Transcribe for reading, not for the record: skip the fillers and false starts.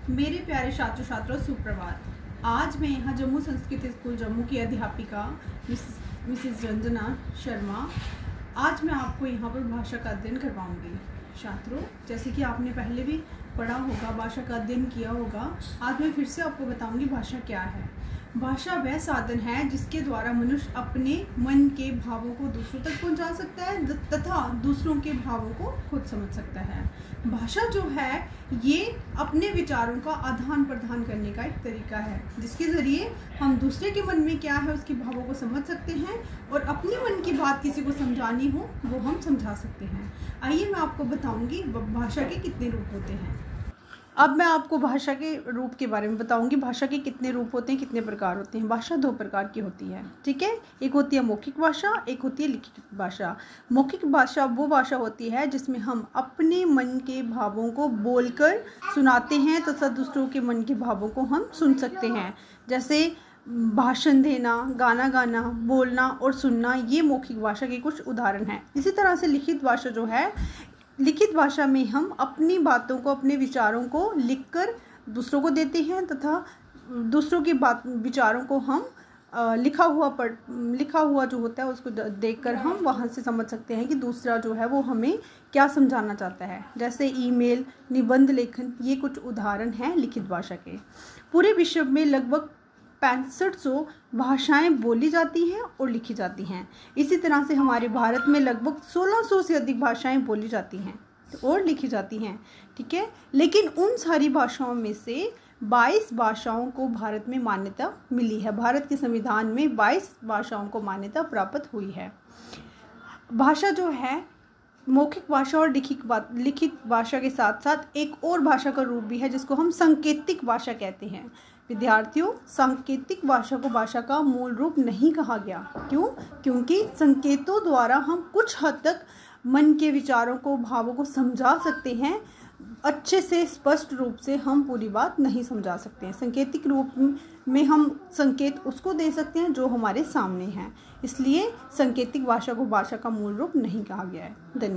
मेरे प्यारे छात्र छात्रों सुप्रभात। आज मैं यहाँ जम्मू संस्कृत स्कूल जम्मू की अध्यापिका मिसेस रंजना शर्मा आज मैं आपको यहाँ पर भाषा का अध्ययन करवाऊँगी। छात्रों, जैसे कि आपने पहले भी पढ़ा होगा, भाषा का अध्ययन किया होगा, आज मैं फिर से आपको बताऊँगी भाषा क्या है। भाषा वह साधन है जिसके द्वारा मनुष्य अपने मन के भावों को दूसरों तक पहुंचा सकता है तथा दूसरों के भावों को खुद समझ सकता है। भाषा जो है ये अपने विचारों का आदान प्रदान करने का एक तरीका है जिसके ज़रिए हम दूसरे के मन में क्या है उसके भावों को समझ सकते हैं और अपने मन की बात किसी को समझानी हो वो हम समझा सकते हैं। आइए मैं आपको बताऊंगी भाषा के कितने रूप होते हैं। अब मैं आपको भाषा के रूप के बारे में बताऊंगी। भाषा के कितने रूप होते हैं, कितने प्रकार होते हैं। भाषा दो प्रकार की होती है, ठीक है। एक होती है मौखिक भाषा, एक होती है लिखित भाषा। मौखिक भाषा वो भाषा होती है जिसमें हम अपने मन के भावों को बोलकर सुनाते हैं तथा दूसरों के मन के भावों को हम सुन सकते हैं। जैसे भाषण देना, गाना गाना, बोलना और सुनना, ये मौखिक भाषा के कुछ उदाहरण हैं। इसी तरह से लिखित भाषा जो है, लिखित भाषा में हम अपनी बातों को, अपने विचारों को लिखकर दूसरों को देते हैं तथा दूसरों की विचारों को हम लिखा हुआ जो होता है उसको देखकर हम वहाँ से समझ सकते हैं कि दूसरा जो है वो हमें क्या समझाना चाहता है। जैसे ईमेल, निबंध लेखन, ये कुछ उदाहरण हैं लिखित भाषा के। पूरे विश्व में लगभग 6500 भाषाएं बोली जाती हैं और लिखी जाती हैं। इसी तरह से हमारे भारत में लगभग 1600 से अधिक भाषाएं बोली जाती हैं और लिखी जाती हैं, ठीक है। लेकिन उन सारी भाषाओं में से 22 भाषाओं को भारत में मान्यता मिली है। भारत के संविधान में 22 भाषाओं को मान्यता प्राप्त हुई है। भाषा जो है, मौखिक भाषा और लिखित भाषा के साथ साथ एक और भाषा का रूप भी है जिसको हम सांकेतिक भाषा कहते हैं। विद्यार्थियों, सांकेतिक भाषा को भाषा का मूल रूप नहीं कहा गया। क्यों? क्योंकि संकेतों द्वारा हम कुछ हद तक मन के विचारों को, भावों को समझा सकते हैं। अच्छे से स्पष्ट रूप से हम पूरी बात नहीं समझा सकते हैं। सांकेतिक रूप में हम संकेत उसको दे सकते हैं जो हमारे सामने हैं। इसलिए सांकेतिक भाषा को भाषा का मूल रूप नहीं कहा गया है। धन्यवाद।